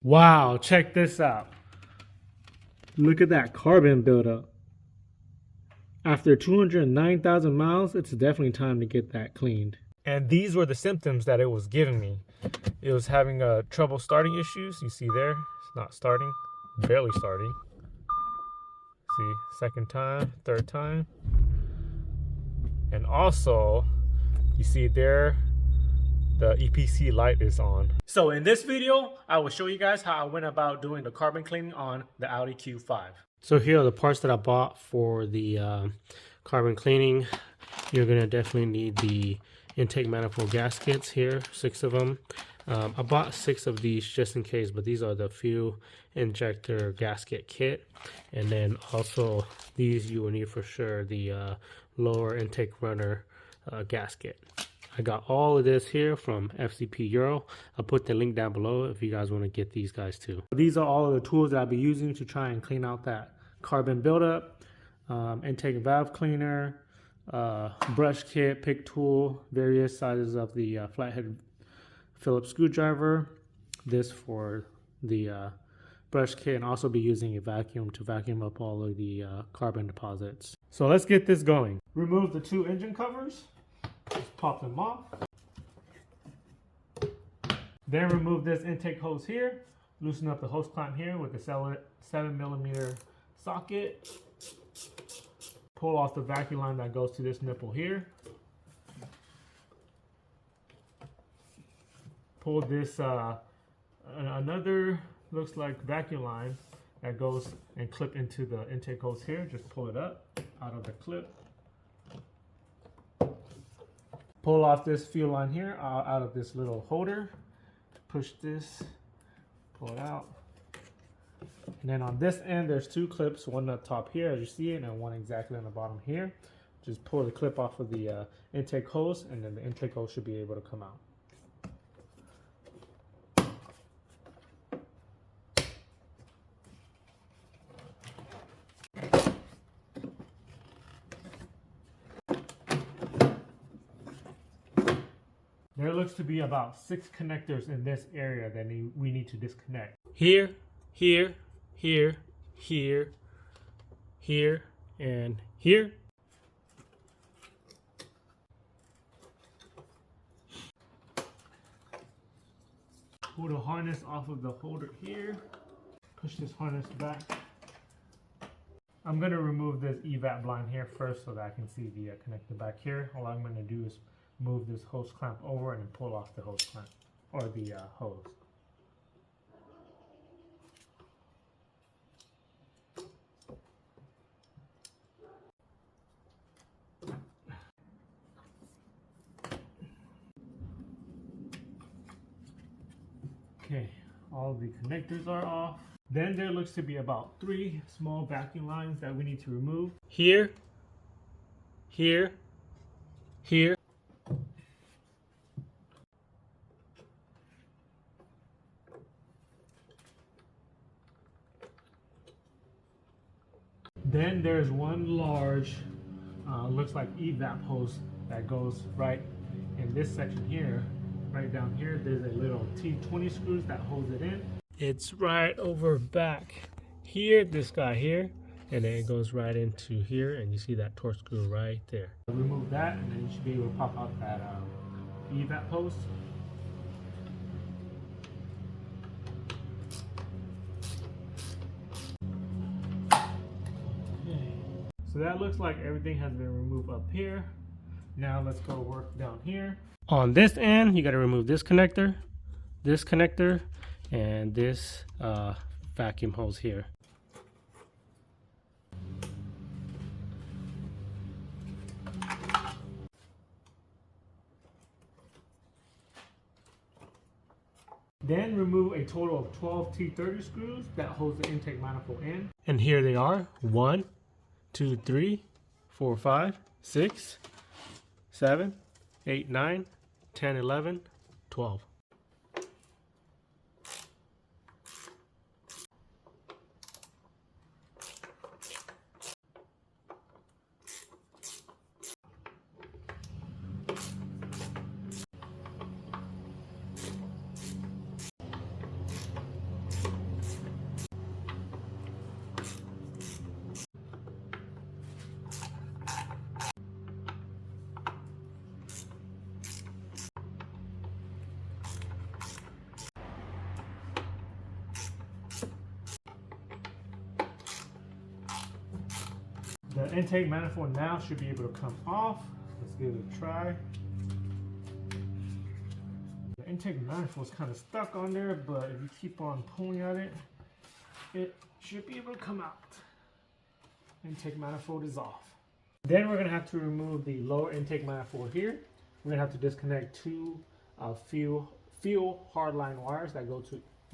Wow, check this out. Look at that carbon buildup. After 209,000 miles, it's definitely time to get that cleaned. And these were the symptoms that it was giving me. It was having trouble starting issues. You see there, it's not starting, barely starting. See, second time, third time. And also, you see there, the EPC light is on. So in this video, I will show you guys how I went about doing the carbon cleaning on the Audi Q5. So here are the parts that I bought for the carbon cleaning. You're gonna definitely need the intake manifold gaskets here, 6 of them. I bought 6 of these just in case, but these are the fuel injector gasket kit. And then also these you will need for sure, the lower intake runner gasket. I got all of this here from FCP Euro. I'll put the link down below if you guys want to get these guys too. These are all of the tools that I'll be using to try and clean out that carbon buildup. Intake valve cleaner, brush kit, pick tool, various sizes of the flathead Phillips screwdriver. This for the brush kit, and also be using a vacuum to vacuum up all of the carbon deposits. So let's get this going. Remove the 2 engine covers. Just pop them off. Then remove this intake hose here. Loosen up the hose clamp here with the 7mm socket. Pull off the vacuum line that goes to this nipple here. Pull this another looks like vacuum line that goes and clip into the intake hose here. Just pull it up out of the clip. Pull off this fuel line here out of this little holder. Push this, pull it out. And then on this end, there's 2 clips, one up top here as you see it, and one exactly on the bottom here. Just pull the clip off of the intake hose, and then the intake hose should be able to come out. There looks to be about 6 connectors in this area that we need to disconnect. Here, here, here, here, here, and here. Pull the harness off of the holder here. Push this harness back. I'm going to remove this evap blind here first so that I can see the connector back here. All I'm going to do is move this hose clamp over and then pull off the hose clamp, or the hose. Okay, all the connectors are off. Then there looks to be about 3 small vacuum lines that we need to remove. Here, here, here. Then there's one large, looks like evap hose that goes right in this section here. Right down here, there's a little T20 screws that holds it in. It's right over back here, this guy here, and then it goes right into here, and you see that Torx screw right there. Remove that, and then you should be able to pop out that evap hose. So that looks like everything has been removed up here. Now let's go work down here. On this end, you got to remove this connector, and this vacuum hose here. Then remove a total of 12 T30 screws that holds the intake manifold in. And here they are, 1, 2, 3, 4, 5, 6, 7, 8, 9, 10, 11, 12. The intake manifold now should be able to come off. Let's give it a try. The intake manifold is kind of stuck on there, but if you keep on pulling at it, it should be able to come out. Intake manifold is off. Then we're going to have to remove the lower intake manifold here. We're going to have to disconnect two fuel hardline wires that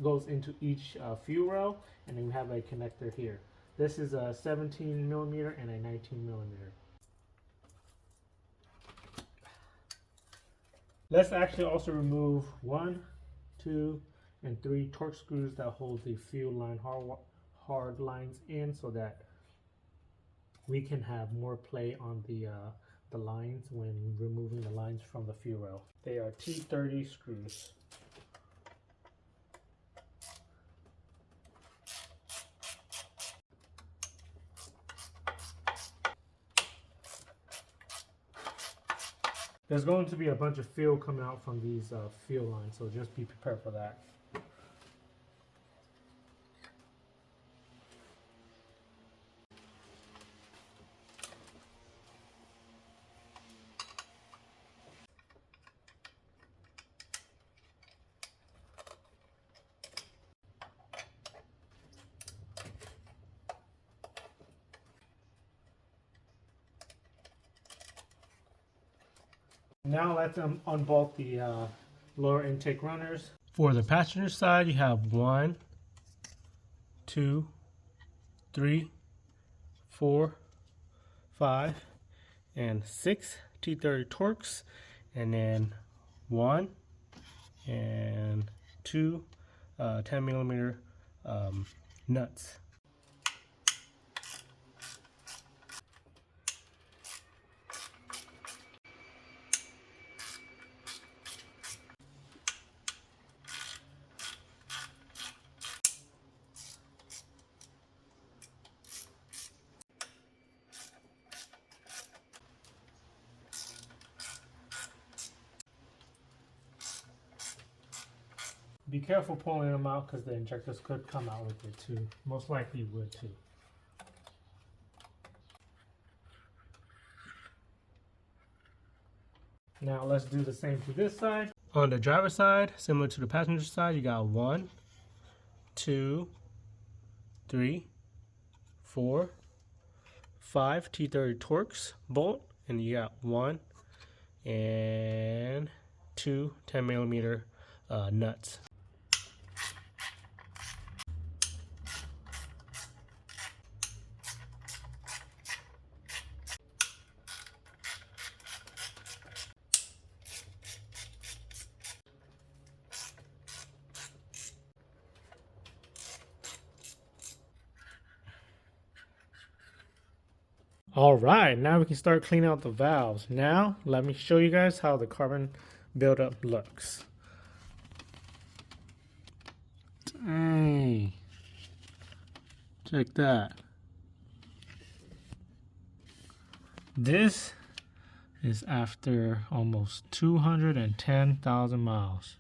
goes into each fuel rail, and then we have a connector here. This is a 17 millimeter and a 19 millimeter. Let's actually also remove 1, 2, and 3 torque screws that hold the fuel line hard lines in, so that we can have more play on the lines when removing the lines from the fuel rail. They are T30 screws. There's going to be a bunch of fuel coming out from these fuel lines, so just be prepared for that. Now let's unbolt the lower intake runners. For the passenger side, you have 1, 2, 3, 4, 5, and 6 T30 torques, and then 1 and 2 10 millimeter nuts. Be careful pulling them out because the injectors could come out with it too. Most likely would too. Now let's do the same to this side. On the driver's side, similar to the passenger side, you got 1, 2, 3, 4, 5 T30 torques bolt, and you got 1 and 2 10 millimeter nuts. Alright, now we can start cleaning out the valves. Now, let me show you guys how the carbon buildup looks. Dang. Check that. This is after almost 210,000 miles.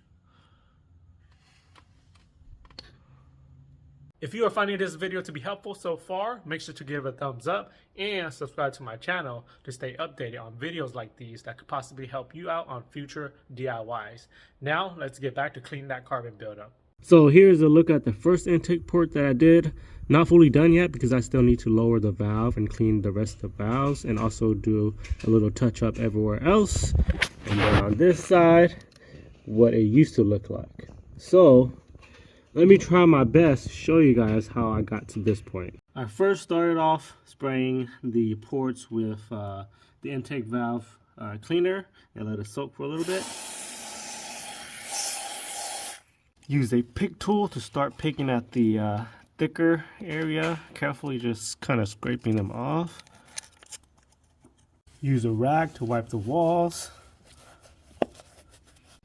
If you are finding this video to be helpful so far, make sure to give it a thumbs up and subscribe to my channel to stay updated on videos like these that could possibly help you out on future DIYs. Now, let's get back to cleaning that carbon buildup. So here's a look at the first intake port that I did. Not fully done yet because I still need to lower the valve and clean the rest of the valves and also do a little touch up everywhere else. And then on this side, what it used to look like. So let me try my best to show you guys how I got to this point. I first started off spraying the ports with the intake valve cleaner and let it soak for a little bit. Use a pick tool to start picking at the thicker area, carefully just kind of scraping them off. Use a rag to wipe the walls.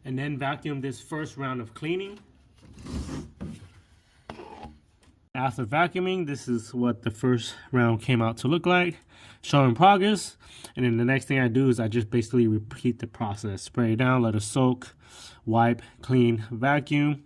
And then vacuum this first round of cleaning. After vacuuming, this is what the first round came out to look like, showing progress. And then the next thing I do is I just basically repeat the process. Spray it down, let it soak, wipe, clean, vacuum.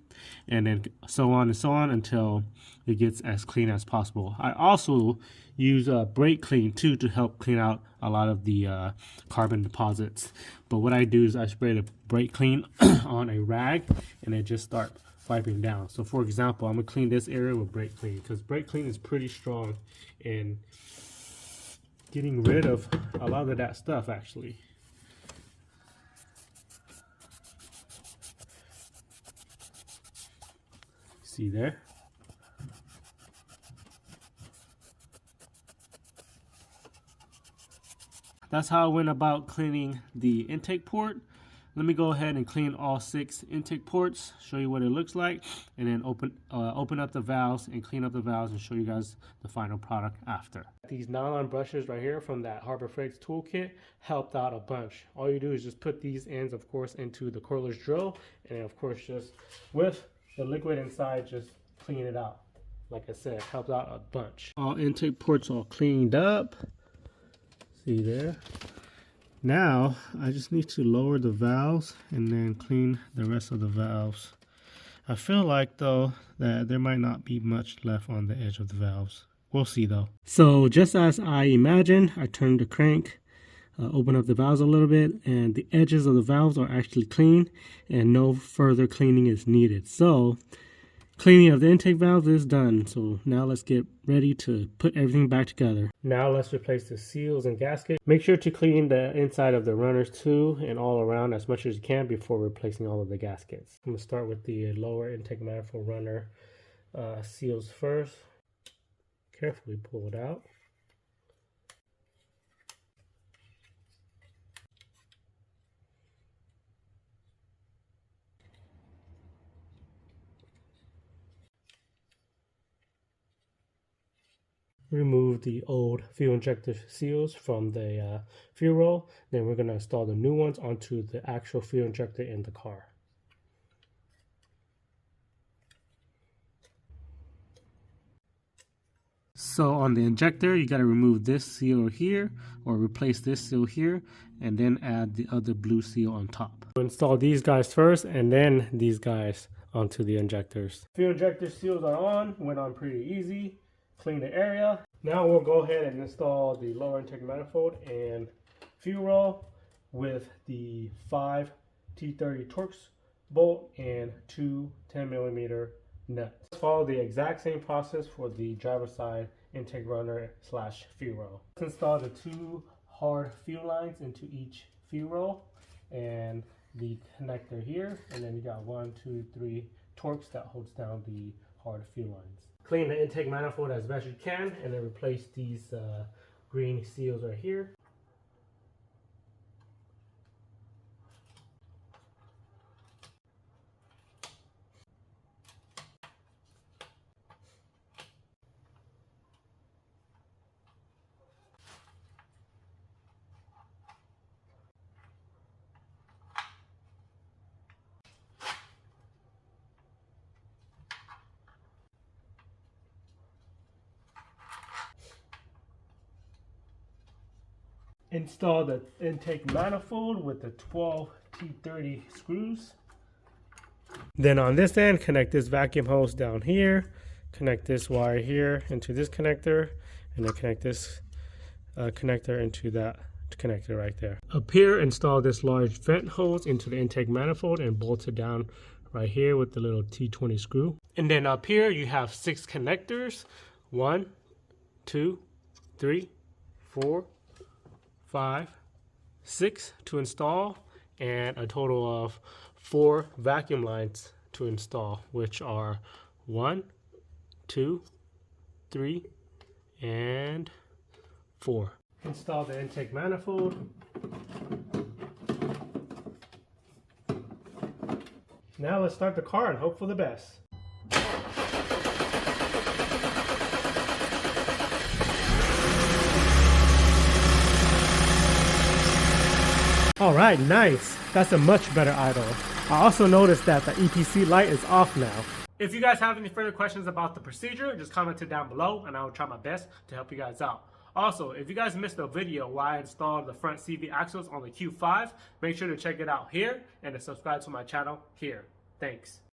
and then so on and so on until it gets as clean as possible. I also use brake clean too to help clean out a lot of the carbon deposits. But what I do is I spray the brake clean on a rag and then just start wiping down. So for example, I'm gonna clean this area with brake clean because brake clean is pretty strong in getting rid of a lot of that stuff actually. See there? That's how I went about cleaning the intake port. Let me go ahead and clean all 6 intake ports, show you what it looks like, and then open up the valves and clean up the valves and show you guys the final product after. These nylon brushes right here from that Harbor Freight toolkit helped out a bunch. All you do is just put these ends, of course, into the cordless drill, and then of course just with the liquid inside, just clean it out. Like I said, helped out a bunch. All intake ports all cleaned up. See there? Now I just need to lower the valves and then clean the rest of the valves. I feel like though that there might not be much left on the edge of the valves. We'll see though. So just as I imagined, I turned the crank, open up the valves a little bit, and the edges of the valves are actually clean and no further cleaning is needed. So cleaning of the intake valves is done. So now let's get ready to put everything back together. Now let's replace the seals and gasket. Make sure to clean the inside of the runners too and all around as much as you can before replacing all of the gaskets. I'm going to start with the lower intake manifold runner seals first. Carefully pull it out. Remove the old fuel injector seals from the fuel roll. Then we're going to install the new ones onto the actual fuel injector in the car. So on the injector, you got to remove this seal here or replace this seal here and then add the other blue seal on top. We'll install these guys first and then these guys onto the injectors. Fuel injector seals are on, went on pretty easy. Clean the area. Now we'll go ahead and install the lower intake manifold and fuel roll with the 5 T30 Torx bolt and 2 10mm nuts. Let's follow the exact same process for the driver's side intake runner slash fuel roll. Let's install the 2 hard fuel lines into each fuel roll and the connector here, and then you got 1, 2, 3 Torx that holds down the hard fuel lines. Clean the intake manifold as best you can and then replace these green seals right here. Install the intake manifold with the 12 T30 screws. Then on this end, connect this vacuum hose down here, connect this wire here into this connector, and then connect this connector into that connector right there. Up here, install this large vent hose into the intake manifold and bolt it down right here with the little T20 screw. And then up here, you have 6 connectors. 1, 2, 3, 4, 5, 6 to install, and a total of 4 vacuum lines to install, which are 1, 2, 3, and 4. Install the intake manifold. Now let's start the car and hope for the best. Alright, nice. That's a much better idle. I also noticed that the EPC light is off now. If you guys have any further questions about the procedure, just comment it down below and I will try my best to help you guys out. Also, if you guys missed the video where I installed the front CV axles on the Q5, make sure to check it out here and to subscribe to my channel here. Thanks.